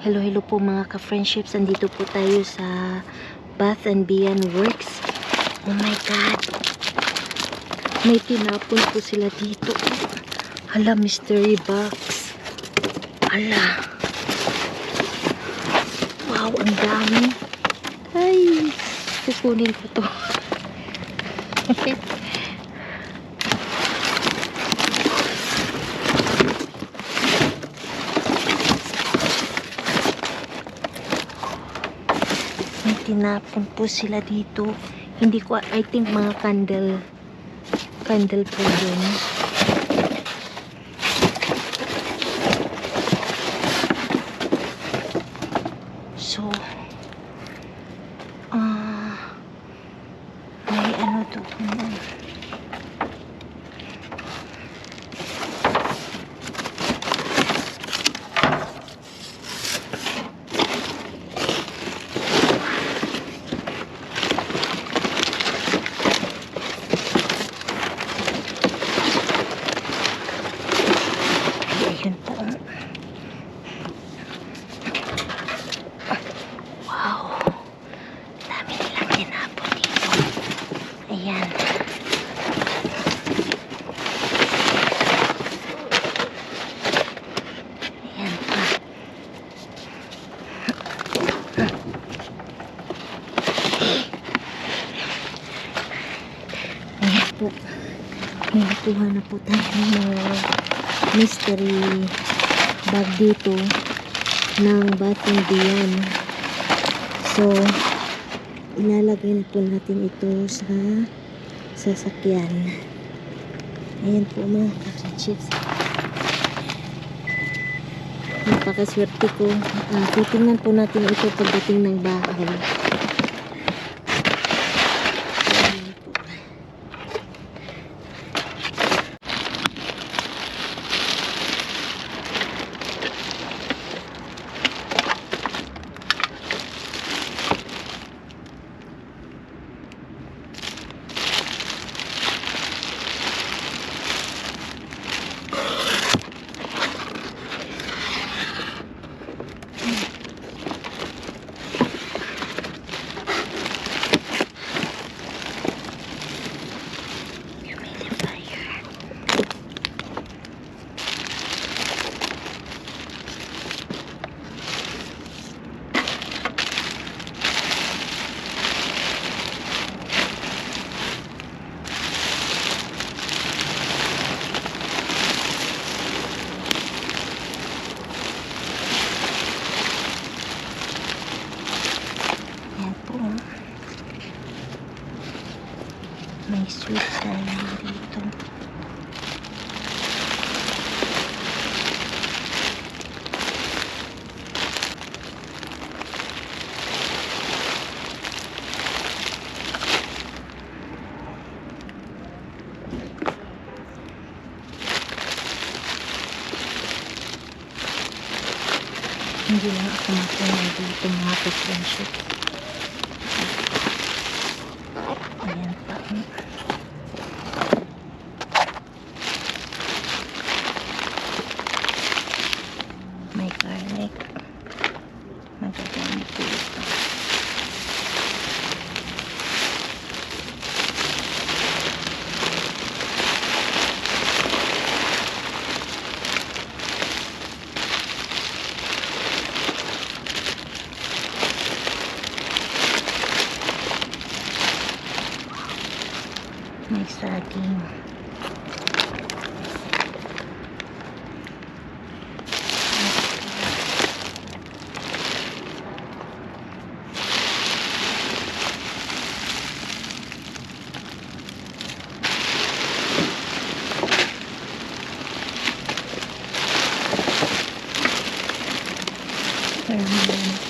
Hello, hello po mga ka-friendships. Andito po tayo sa Bath and Beyond Works. Oh my God. May tinapon po sila dito. Hala, mystery box. Hala. Wow, ang dami. Ay, kukunin ko to. May tinapon po sila dito. Hindi ko, I think mga candle po yun. So, may ano to. Ayun po. Wow. Dami nilang tinapon dito. Ayan. Ayan pa. Ayan po. Nakuha na po tayo ng mga mystery bag dito ng Bath and Beyond. So, ilalagay na po natin ito sa sasakyan. Ayan po mga ka-friendships. Napakaswerte ko. Titingnan po natin ito pagdating ng bahay. May sweet tayo dito. Hindi lang ako mapunay dito mga ka-friendship. Ayan pa. May garlic. Magagamit ko ito. May saging.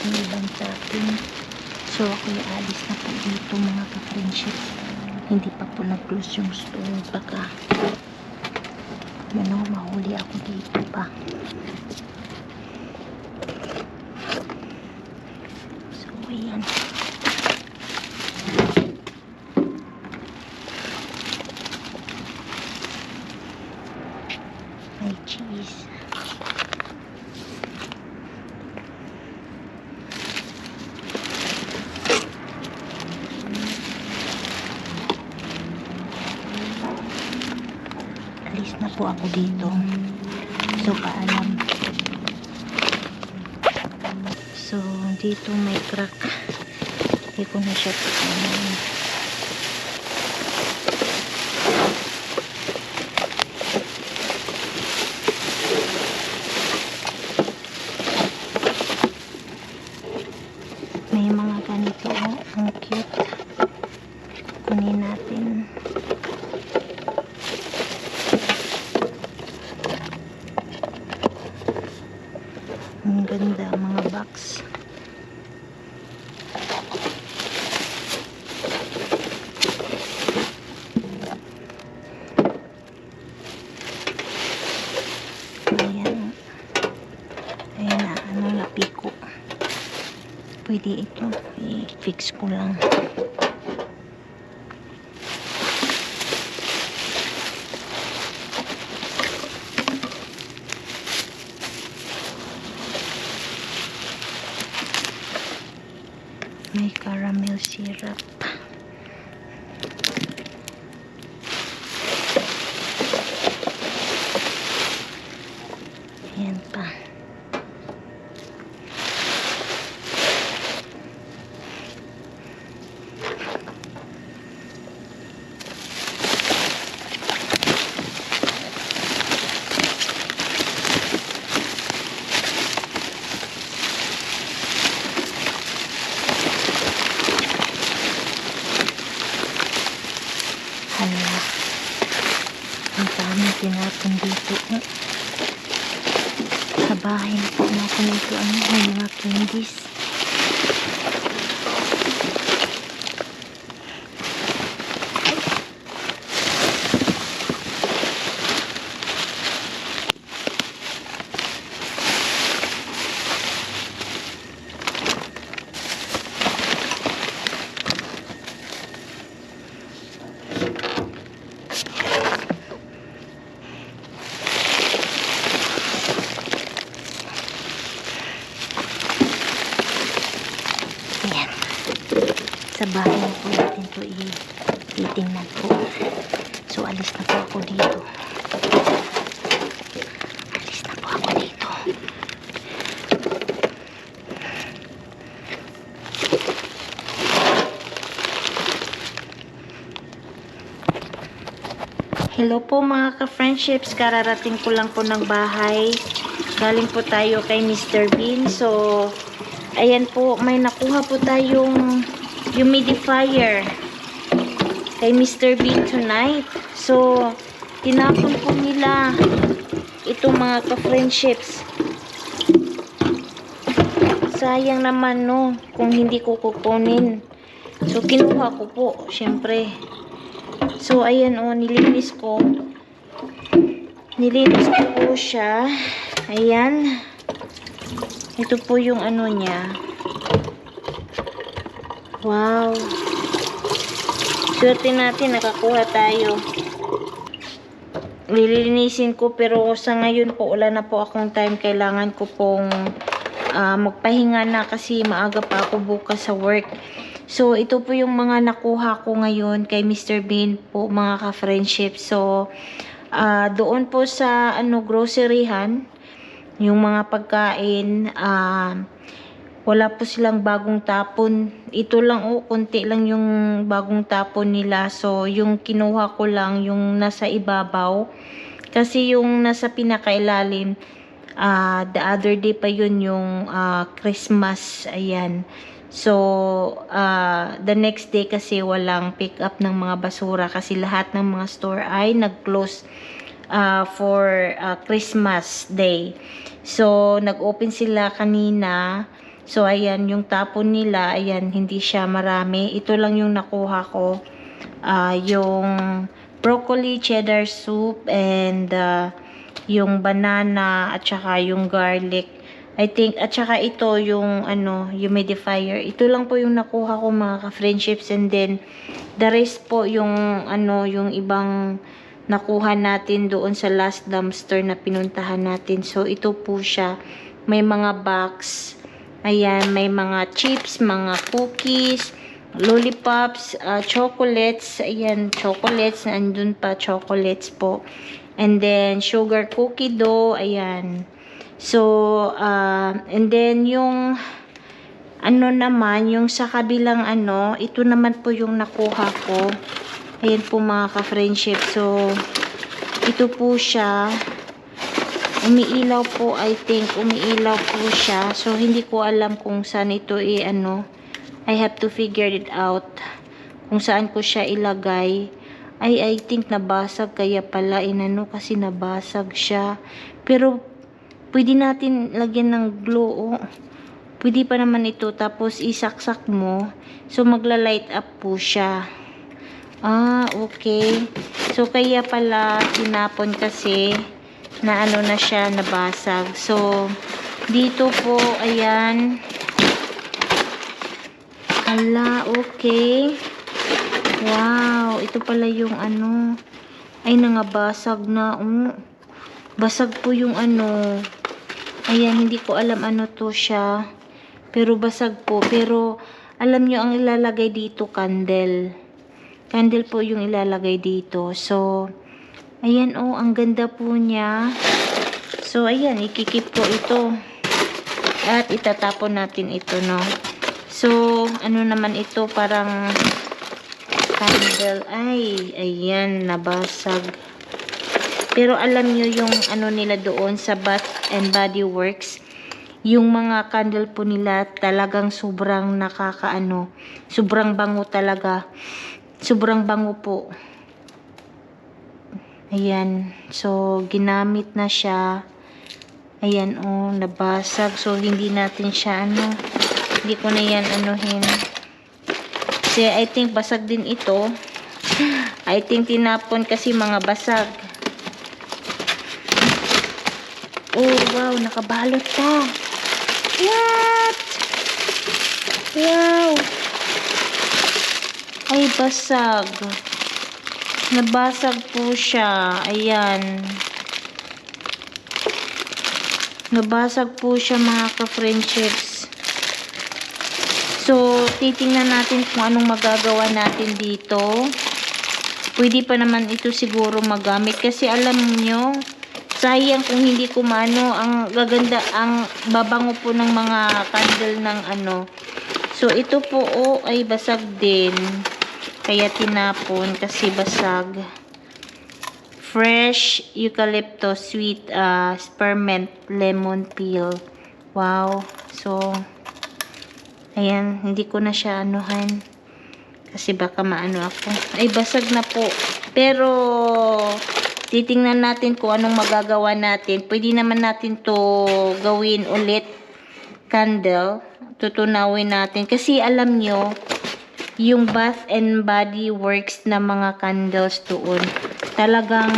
Ibang topping. So ako alis na po dito mga ka-friendship. Hindi pa po nag-close yung store. Baka mahuli ako dito pa. So ayan. May cheese. ako dito. So, paalam. So, dito may crack. Hindi ko na siya pagkain. May mga ganito. Ang cute. Kunin natin. Ang ganda mga box. Ayan. Ayan na. Ano na piko. Pwede ito. I-fix ko lang. May caramel syrup. Ayan pa. Hala. Ang dami tinapon dito. Sa bahay na po natin ito. May mga candies. Sa bahay na po natin ito titingnan po. So, alis na po ako dito. Alis na po ako dito. Hello po mga ka-friendships. Kararating ko lang po ng bahay. Galing po tayo kay Mr. Bean. So, ayan po. May nakuha po tayong humidifier kay Mr. Bean tonight. So, tinapon po nila itong mga ka-friendships. Sayang naman no, kung hindi ko kukunin. So, kinuha ko po, syempre. So, ayan o, nilinis ko. Nilinis ko po siya. Ayan. Ito po yung ano niya. Wow. Swerte natin, nakakuha tayo. Lilinisin ko, pero sa ngayon po, wala na po akong time. Kailangan ko pong magpahinga na kasi maaga pa ako bukas sa work. So, ito po yung mga nakuha ko ngayon kay Mr. Bean po, mga ka-friendship. So, doon po sa groceryhan, yung mga pagkain, wala po silang bagong tapon. Ito lang konti lang yung bagong tapon nila. So, yung kinuha ko lang, yung nasa ibabaw. Kasi yung nasa pinakailalim, the other day pa yun yung Christmas. Ayan. So, the next day kasi walang pick up ng mga basura. Kasi lahat ng mga store ay nag-close for Christmas Day. So, nag-open sila kanina. So, ayan, yung tapon nila, ayan, hindi siya marami. Ito lang yung nakuha ko. Yung broccoli cheddar soup and yung banana at saka yung garlic. I think, at saka ito yung humidifier. Ito lang po yung nakuha ko mga ka-friendships. And then, the rest po yung yung ibang nakuha natin doon sa last dumpster na pinuntahan natin. So, ito po siya. May mga box. Ayan, may mga chips, mga cookies, lollipops, chocolates. Ayan, chocolates. Nandun pa chocolates po. And then, sugar cookie dough. Ayan. So, and then, yung, ano naman, yung sa kabilang ano, ito naman po yung nakuha ko. Ayan po mga ka-friendship. So, ito po siya. Umiilaw po, I think. Umiilaw po siya. So, hindi ko alam kung saan ito ano. I have to figure it out. Kung saan ko siya ilagay. I think nabasag kaya pala inano kasi nabasag siya. Pero pwede natin lagyan ng glue. Oh. Pwede pa naman ito tapos isaksak mo. So magla-light up po siya. Okay. So kaya pala tinapon kasi na ano na siya nabasag. So dito po ayan. Ala, okay. Wow, ito pala yung ano. Ay, nangabasag na. Basag po yung ano. Ayan, hindi ko alam ano to siya. Pero basag po. Pero, alam nyo, ang ilalagay dito, candle. Candle po yung ilalagay dito. So, ayan, ang ganda po niya. So, ayan, ikikip ko ito. At itatapon natin ito, no. So, ano naman ito, parang candle. Ay, ayan, nabasag. Pero alam nyo yung ano nila doon sa Bath and Body Works, yung mga candle po nila talagang sobrang nakakaano, sobrang bango talaga. Sobrang bango po. Ayan. So, ginamit na siya. Ayan, nabasag. So, hindi natin siya hindi ko na yan anuhin. Kasi I think basag din ito. I think tinapon kasi mga basag. Oh, wow. Nakabalot pa. What? Wow. Ay, basag. Nabasag po siya. Ayan. Nabasag po siya mga ka-friendships. So, titingnan natin kung anong magagawa natin dito. Pwede pa naman ito siguro magamit. Kasi alam nyo, sayang kung hindi ko ang gaganda, ang babango po ng mga candle ng So, ito po, ay basag din. Kaya tinapon kasi basag. Fresh eucalyptus sweet spearmint lemon peel. Wow. So, ayan, hindi ko na siya anuhan. Kasi baka maano ako. Ay, basag na po. Pero, titingnan natin kung anong magagawa natin. Pwede naman natin to gawin ulit. Candle. Tutunawin natin. Kasi alam nyo, yung Bath and Body Works na mga candles doon, talagang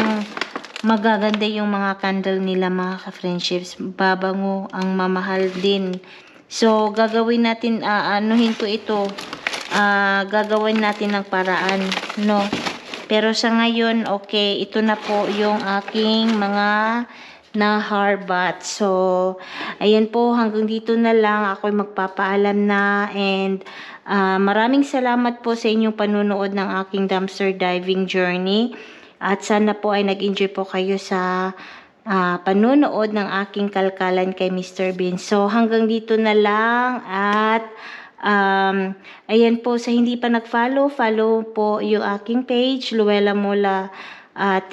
magaganda yung mga candle nila mga ka-friendships. Babango, ang mamahal din. So, gagawin natin, anuhin ko ito. Gagawin natin ng paraan, no? Pero sa ngayon, okay, ito na po yung aking mga na-harbat. So, ayan po, hanggang dito na lang. Ako'y magpapaalam na. And, maraming salamat po sa inyong panunood ng aking dumpster diving journey. At sana po ay nag-enjoy po kayo sa panunood ng aking kalkalan kay Mr. Bean. So, hanggang dito na lang at ayan po, sa hindi pa nag-follow, follow po yung aking page, Luella Mola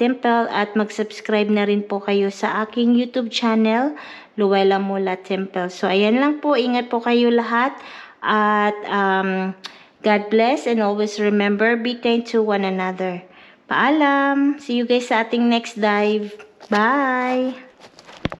Temple, at mag-subscribe na rin po kayo sa aking YouTube channel, Luella Mola Temple. So, ayan lang po, ingat po kayo lahat at God bless and always remember, be kind to one another. Paalam! See you guys sa ating next dive. Bye!